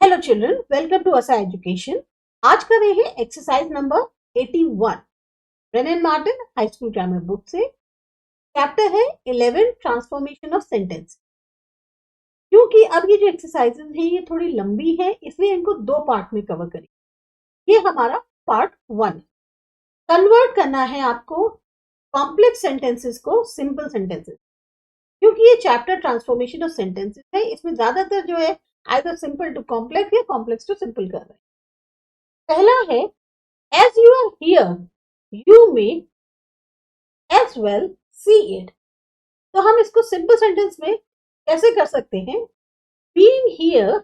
Hello children, welcome to ASA education. आज कर रहे हैं exercise number 81 Wren and Martin high school grammar book से। चैप्टर है 11 ट्रांसफॉर्मेशन ऑफ सेंटेंस। क्योंकि अब ये जो एक्सरसाइजेज हैं ये थोड़ी लंबी है, इसलिए इनको दो पार्ट में कवर करेंगे। ये हमारा पार्ट 1। कन्वर्ट करना है आपको कॉम्प्लेक्स सेंटेंसेस को सिंपल सेंटेंसेस। क्योंकि ये चैप्टर ट्रांसफॉर्मेशन ऑफ सेंटेंसेस है, इसमें ज्यादातर जो है आइदर सिंपल टू कॉम्प्लेक्स या कॉम्प्लेक्स टू सिंपल कर रहे हैं। पहला है as you are here you may as well see it। तो हम इसको सिंपल सेंटेंस में कैसे कर सकते हैं? being here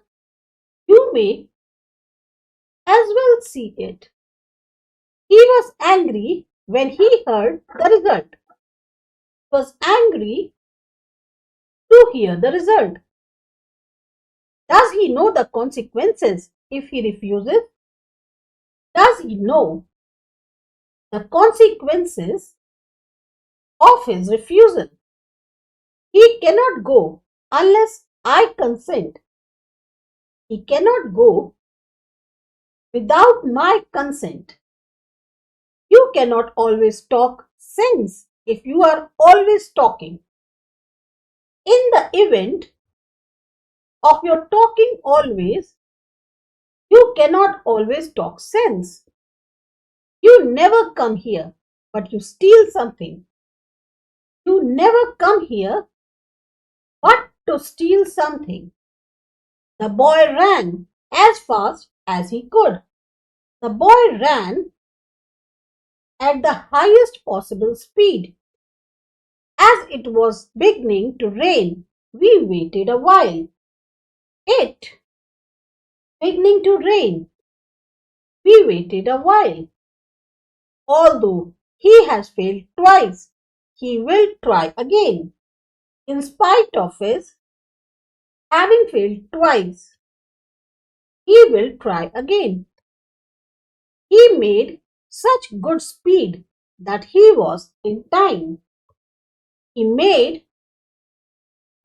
you may as well see it। he was angry when he heard the result। he was angry to hear the result। does he know the consequences if he refuses? Does he know the consequences of his refusal? He cannot go unless I consent। he cannot go without my consent। you cannot always talk sense if you are always talking। in the event of your talking always, you cannot always talk sense। you never come here but you steal something। you never come here but to steal something। the boy ran as fast as he could। the boy ran at the highest possible speed। as it was beginning to rain, we waited a while। it beginning to rain, we waited a while। although he has failed twice, he will try again। in spite of his having failed twice, he will try again। he made such good speed that he was in time। he made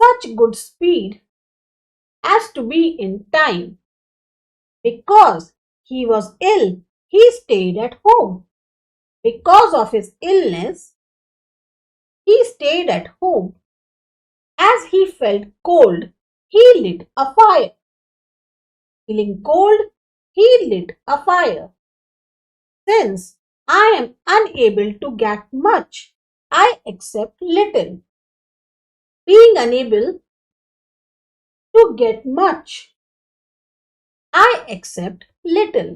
such good speed as to be in time। because he was ill, he stayed at home। because of his illness, he stayed at home। as he felt cold, he lit a fire। feeling cold, he lit a fire। since I am unable to get much, I accept little। being unable to get much, I accept little।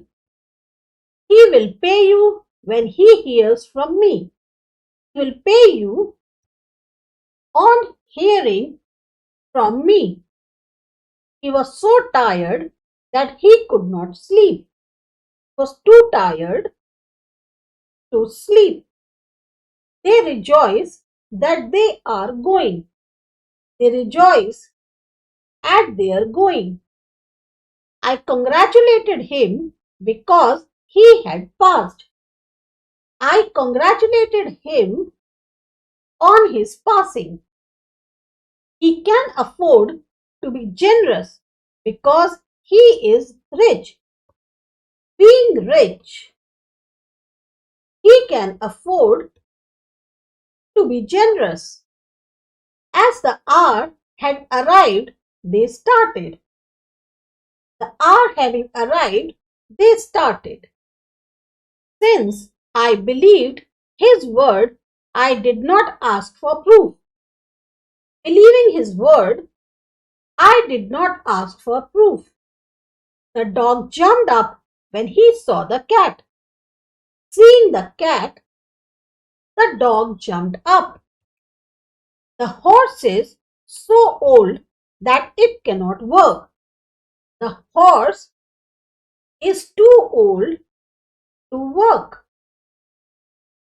he will pay you when he hears from me। he will pay you on hearing from me। he was so tired that he could not sleep। he was too tired to sleep। they rejoice that they are going। they rejoice at their going। I congratulated him because he had passed। I congratulated him on his passing। he can afford to be generous because he is rich। being rich, he can afford to be generous। as the hour had arrived, they started। the hour having arrived, they started। since I believed his word, I did not ask for proof। believing his word, I did not ask for proof। the dog jumped up when he saw the cat। seeing the cat, the dog jumped up। the horse is so old that it cannot work। the horse is too old to work।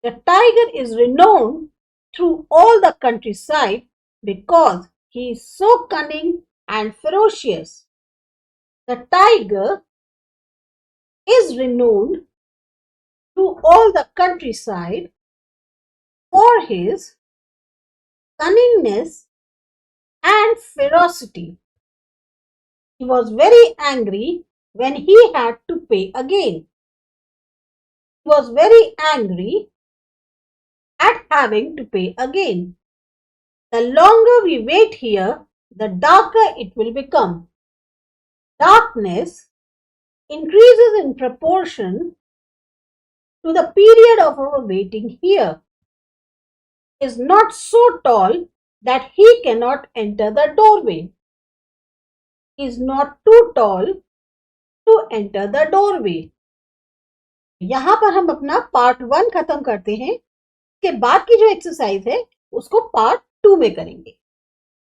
the tiger is renowned through all the countryside because he is so cunning and ferocious। the tiger is renowned through all the countryside for his cunningness and ferocity। He was very angry when he had to pay again. He was very angry at having to pay again. The longer we wait here, the darker it will become. Darkness increases in proportion to the period of our waiting here. He is not so tall that he cannot enter the doorway. He is not too tall to enter the doorway. यहाँ पर हम अपना part 1 खत्म करते हैं। इसके बाद की जो एक्सरसाइज है उसको पार्ट 2 में करेंगे।